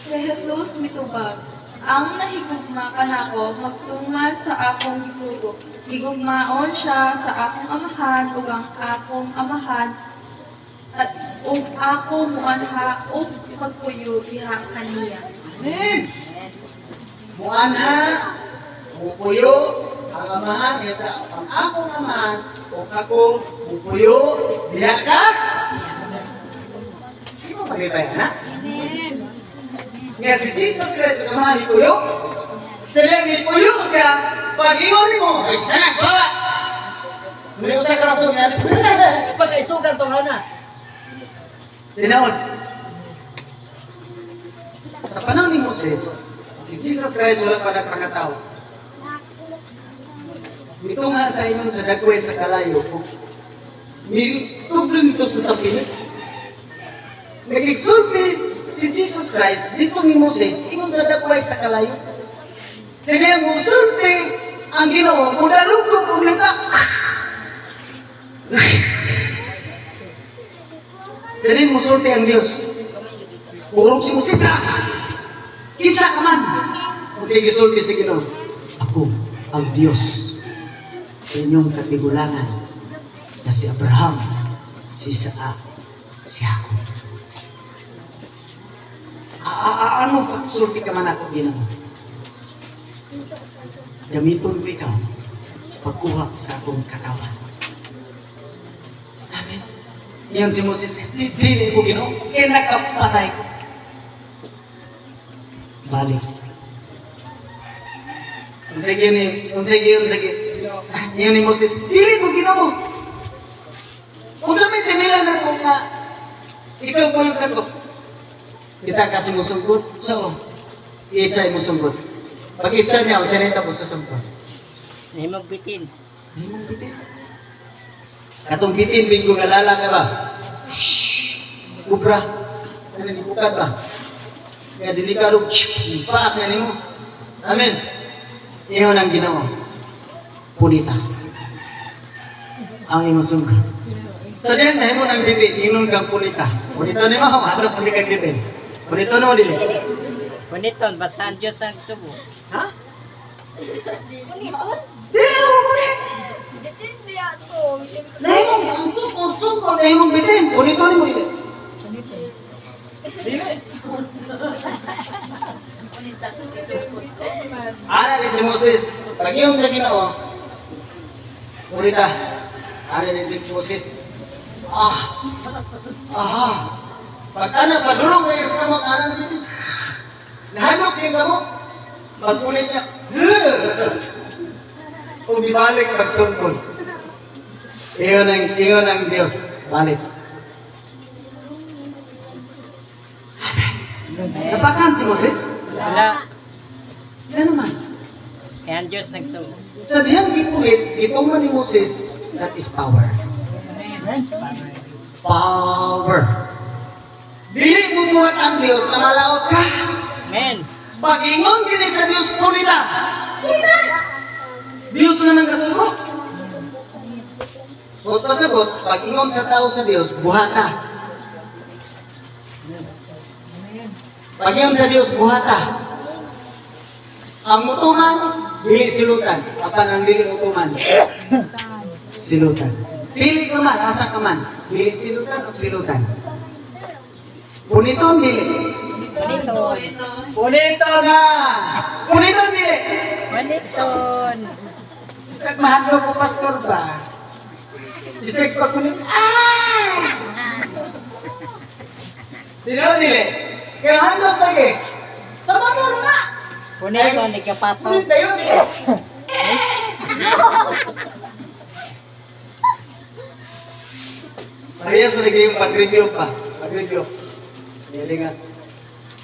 Si Jesus mitubag, ang nahigugma kanako magtungman sa akong sugo. Higugmaon siya sa akong amahan ug ang akong amahan at ug ako muanha ug magpuyo diha kaniya.
Amen. Muanha, mupuyo, ang amahan, yan sa ang akong amahan, o ako, mupuyo, diha ka. Di mo maglipay, ha? Nga si Jesus Christ, ang amahan, ipuyo. Sila, ipuyo siya, pag-iwan mo, ay sanas, bawa. Muli ko sa karasong yan, pag-aisugan itong hana. Tinawon. Sa panahon ni Moses, si Jesus Christ wala pa nagpakatao. Ito nga sa inyo sa dagway sa kalayo ko. Tubling ito sa sapilit. Nag-exulti si Jesus Christ dito ni Moses, ingon sa dagway sa kalayo. Sila mo sulti ang Ginoo, mula lugdog kong nagka. Sila mo sulti ang Diyos. Urong si Moses na. Kinsa ka man. Kung sige sulti si Ginoo. Ako ang Diyos sa inyong katigulangan na si Abraham, si Isaac, si Jacob. Ano pagsulti ka man ako, Ginoo? Gamiton ko ikaw pagkuha sa akong katawan. Amen. Iyon si Moses, dili ko Ginoo, kinakapatay ko. Balik. Unsige. Iyon ni Moses, dili ko Ginoo. Kung sa may timilan na ko nga, ikaw po yung kato. Kita kasi musungkot, so, i-itsay musungkot. Pag itsa niya, usanita po sa sungkot.
Ay magbitin.
Katong bitin, bingo galala ka ba? Kubra. Ano ni bukat ba? Kaya delikado, paak na nimo. Amen. Iyon ang Ginoo. Punita. Ang imong sungkot. Sa diyan na mo nang bitin, inon kang punita. Punita ni mo, ano pun ka bitin? Punita no dili.
Puniton, basahan Diyos ang subo.
Ha?
Puniton?
Di ako punit.
Ditin biya ko.
Nahimong ang sungkot, nahimong bitin. Punito ni mo dili. Dili. Ana ni si Moses, pag-iom sa Ginoo. Punita. Ana ni si Moses. Pag anak, padulong kayo sa kamot, anak dito. Nahadok siya kamot. Pagpunit niya. Kung ibalik pagsungkod. Ingon ang Diyos. Balik. Napakan si Moses?
Wala.
Yan naman.
Kaya ang Diyos nagsugo.
Sa diyang gipulit, ituman ni Moses, that is power. Power. Dili mo buhat ang Diyos na malaot ka.
Amen.
Pag-ingon kini sa Diyos, punita. Punita. Diyos na nang kasugo. Suot pasabot, pag-ingon sa tao sa Diyos, buhata. Pag-ingon sa Diyos, buhata. Ang mutuman, dili silutan. Apan ang dili mutuman, silutan. Pili ka man, asa ka man. Dili silutan o silutan. Puniton, dili.
Puniton.
Ito.
Punito na! Punito, dili.
Puniton.
Isag mahadlo ko, pastor ba? Isag pa kunit, dili. Kaya handog lagi. Sa mga na!
Puniton, ikapato.
Kunit na yun, dili. Parehas na lagi yung pag-review pa. Pag-review. Hindi nga.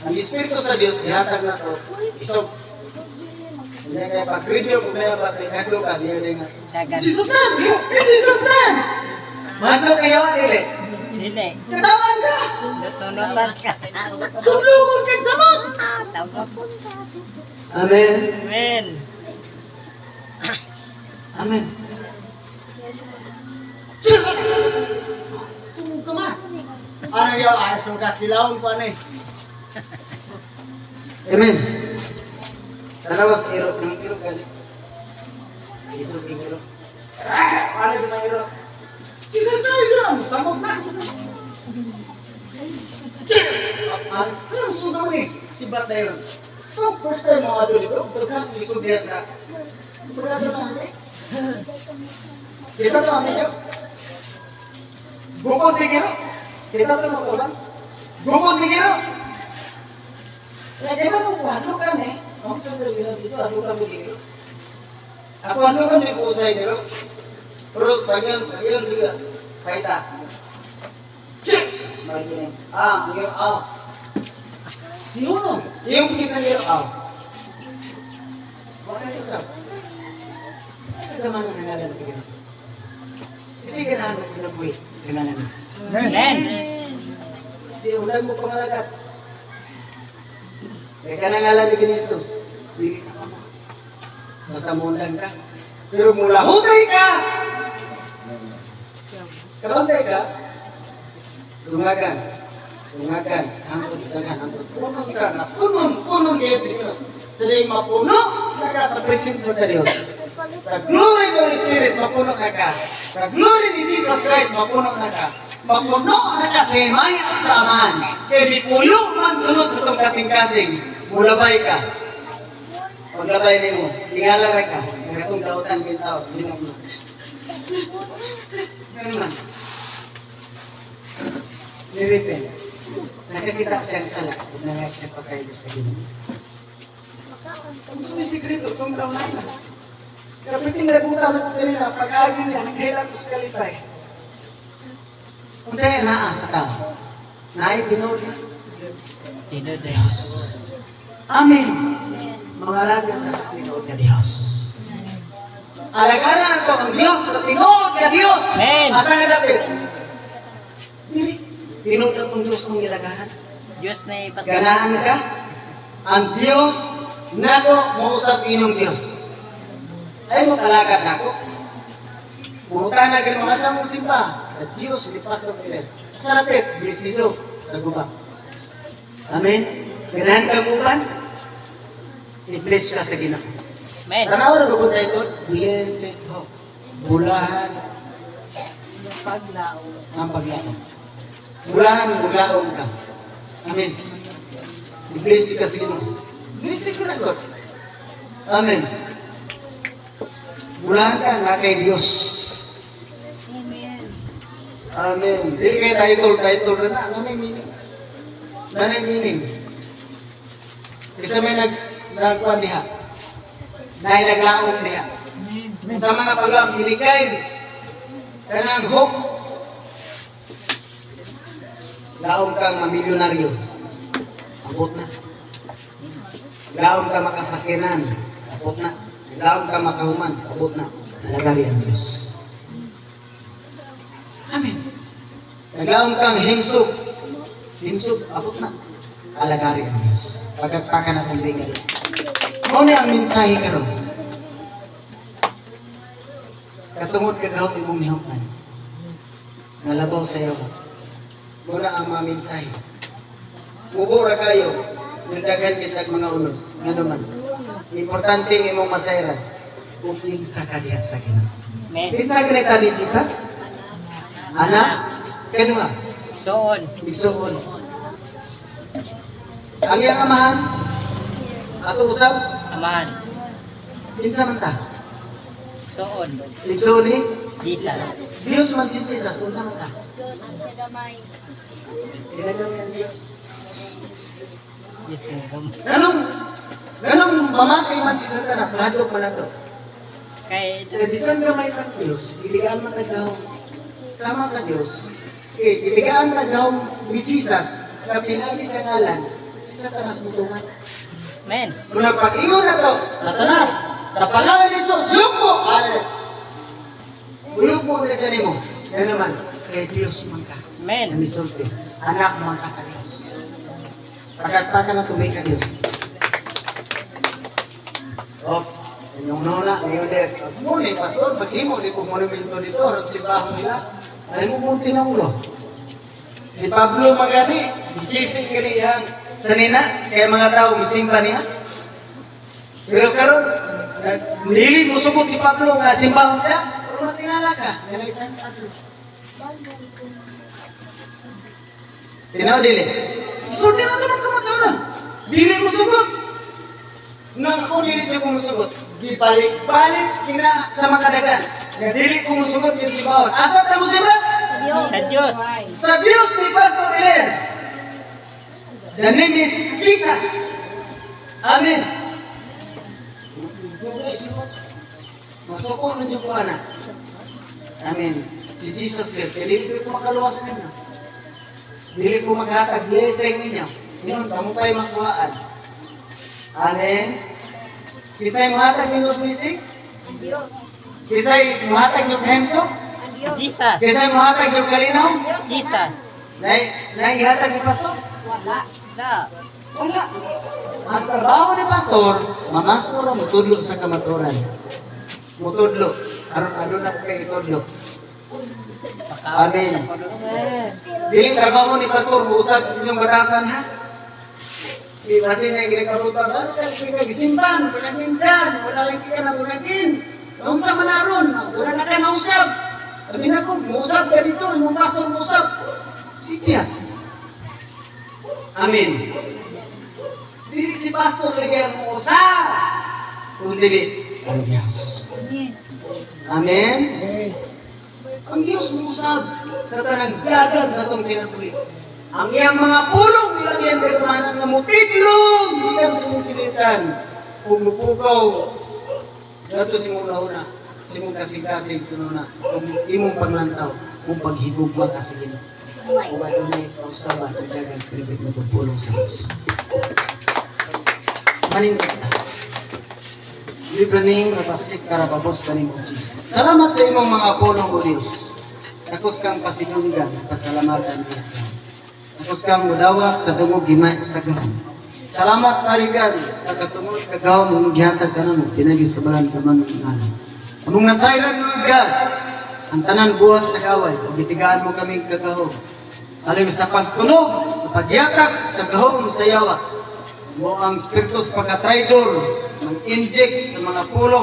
Ang Espiritu sa Diyos, ihatag na to, isog. Hindi kaya pag-review, kung may ba, ikadlo ka, hindi nga.
Dagan.
Jesus na! Jesus na! Mahadlo kayo, dili.
Dili.
Katawan ka!
Tutunutan ka.
Sumlugod kang samot!
Tama.
Amen.
Amen.
Amen. Sugama. Ano yung sugat? Kilawang pa na eh. Amen. Tanawas irok ng irok gali. Isog ng irok. Paano yung mga irok? Jesus na irok! Samot na! Ano sugama ni? Sibat na irok. So, first time mo ato dito, pagkas isog niya sa... Pagkas na namin. Kita to kami, Chok. Bukod ni Giro. Kita to mga ulan. Bukod ni Giro. Kaya di ba nung ano ka ni? Ang sundal dito, ano ka mo Giro? Ako ano ka ni Pusay Giro? Pero pagyan sila. Kaita. Cheers! Magiging. Giro, Yun. Yung kita Giro, Bakit ito sa? Sino naman ang nangalan sa Giro? Kasi ganahan mo pinabuhi sa ngalan niya.
Amen.
Kasi ulan mo pangalagat. Kaya ka nangalan ni Jesus. Hindi ka mo. Basta mundan ka. Pero mula hutay ka! Karantay ka? Tungagan. Hangtod dagan. Punon ka na. Punon kayo sa Diyos. Saling mapuno ka sa presensya sa Diyos. Sa glory ng Holy Spirit, mapuno na ka. Sa glory ni Jesus Christ, mapuno na ka. Mapuno na ka sa himaya at sa amahan. Kaya di puyo man sunod sa itong kasing-kasing. Mulabay ka. Paglabay ni mo, tingala ka. Kaya itong dautan bintao, hinong mo. Ganun man. Niripin. Nakakita siyang sala. Nangyaksip pa sa iyo sa Ginoo. Ang sumisikreto, itong daunan na. Kaya piting nagutan ko kanina, pag-agi niya, naghirap ko sa kalipay. Kung sa'yo naa sa tao, naay binood niya.
Tinodayos.
Amen. Mga lagat na sa tinood ka Diyos. Alagaran na ito ang Diyos sa tinood ka Diyos.
Amen.
Asa nga David? Tinood na itong Diyos mong ilagaran.
Diyos na ipasal.
Ganahan ka, ang Diyos na ko mausap inyong Diyos. Ay mo kalagat na ko. Pumunta na ganun mga sa mong simba. Sa Diyos, lipas ng pilit. Sa rapit, bisido, sa guba. Amen. Ganahan ka mo ba? I-bless ka sa Ginoo.
Amen.
Tanaw na bukod na ito, blessed hope. Bulahan. Ang paglao. Bulahan ka. Amen. I-bless ka sa Ginoo. Bless ka na God. Amen. Bulahan ka na kay Diyos. Amen. Di kay title na. Nanay meaning. Isa may nagkuhan diha. Dahil naglaong diha. Sa mga pag-am, ilikay. Kanang hope. Laom kang mamilyonaryo. Abot na. Laom ka makasakinan. Abot na. Laom ka makahuman. Abot na. Nalagari ang Diyos. Amen. Naglaom kang himsog. Himsog, abot na. Alagari ang Diyos. Pagkagpakan na itong liga. Muna ang mensahe ka ron. Katungod kagahong imong nihuman. Nalabaw sa iyo. Muna ang mga mensahe. Mubura kayo. Nagdagan kisag mga unod. Nga naman. Importante ng imong masayran. Kung kinsa ka diya sa kina.
Amen.
Kinsa ka nita ni Jesus? Anak? Kanwa?
Soon.
Igsuon. Ang iyang amahan, ato usap,
Aman.
kinsa man ta?
Soon.
Igsuon ni
Jesus.
Dios man si Jesus, unsa man ta?
Diyos na damay.
Ginagawin ang Dios.
Yes, ma'am.
Ganong mamatay man si Satanas, mahadlok man nato.
Kay
Kaya bisan gamay kang Dios, iligaan man nagahong sama sa Dios. Iligaan man nagahong ni Jesus, na pinagi sa ngalan, si Satanas mutungan.
Amen.
Kung nagpag-ingon na to, Satanas, sa pangalan ni Jesus, yugmo! Yugmo na sa nimo. Yan naman, kay Diyos man ka.
Amen.
Namisulti, anak man ka sa Diyos. Pagkagpakan na tumay ka Diyos. Oh, inyong nona, ngayon din. Muna, pastor, maghimo, di po monumento dito, harap simbahong nila. Ay mo mong tinaulo. Si Pablo magani, gising gani yang sanina, kaya mga tao misimba niya. Pero karon, nili mo sugot si Pablo nga simbahon siya, pero matingala ka, yan ay isang Pablo. Tinaw dili. Isulti na naman kamataran. Dili mo sugot. Nang ako dili siya kumusugot. Gibalik-balik kina sa makadagan. Nga dili kumusugot yung simbahon. Asa ta mo siya?
Sa Diyos.
Sa Diyos ni Pastor Hilaire. The name is Jesus. Amen. Masuko ng Diyos ko anak. Amen. Si Jesus Hilaire. Kaya dili ko makaluwas ninyo. Dili ko maghatag blessing ninyo. Yun, kamo pa'y makuhaan. Amen. Kisay muhatag ninyo blessing?
Ang Diyos.
Kisay muhatag ninyo kahemso?
Ang Diyos.
Jesus.
Kisay muhatag ninyo kalinaw?
Jesus.
Naihatag ni Pastor?
Wala.
Da.
Wala. Ang trabaho ni Pastor, mamastora mutudlo sa kamaturan. Mutudlo. Aron ano na po kayo itudlo. Amen. Dili trabaho ni Pastor, buusap sa inyong batasan ha? Di kasi niya ginagarutan, ano kasi ginagasimban, panagindan, wala lang kita na punagin. Noong sa manaron, wala na kayo mausap. Sabi na ko, mausap ka dito, yung Pastor mausap. Sige yan. Amen. Dili si Pastor lagi ang mausap. Kung dili, ang Diyos. Amen. Ang Diyos mausap sa tanang gagal sa itong kinabuhi. Ang iyang mga pulong nilagyan kay kumanan na mutitlong ikan sa mong kilitan. Kung lupugaw, dato si mong nauna, si mong kasing-kasing sununa, kung imong paglantaw, kung paghigugma kasigin. Kung ano na ikausaba, kung dagang skribit mo itong pulong sa Diyos. Manindot na. Libre ning napasik karababos ka ning Jesus. Salamat sa imong mga pulong o Diyos. Takos kang pasigunggan, pasalamatan niya. Tapos kang mudawat sa dungog gimay sa gahan. Salamat parigan sa katungod kagawang mong gihatag ka naman, pinagi sa balang kaman ng alam. Among nasairan mo God, ang tanan buhat sa kaway, pagitigaan mo kaming kagahog. Alam sa pagtunog, sa pagyatak, sa kagahog sa yawa. Mo ang spiritus pagka-traidor, mag-inject sa mga pulong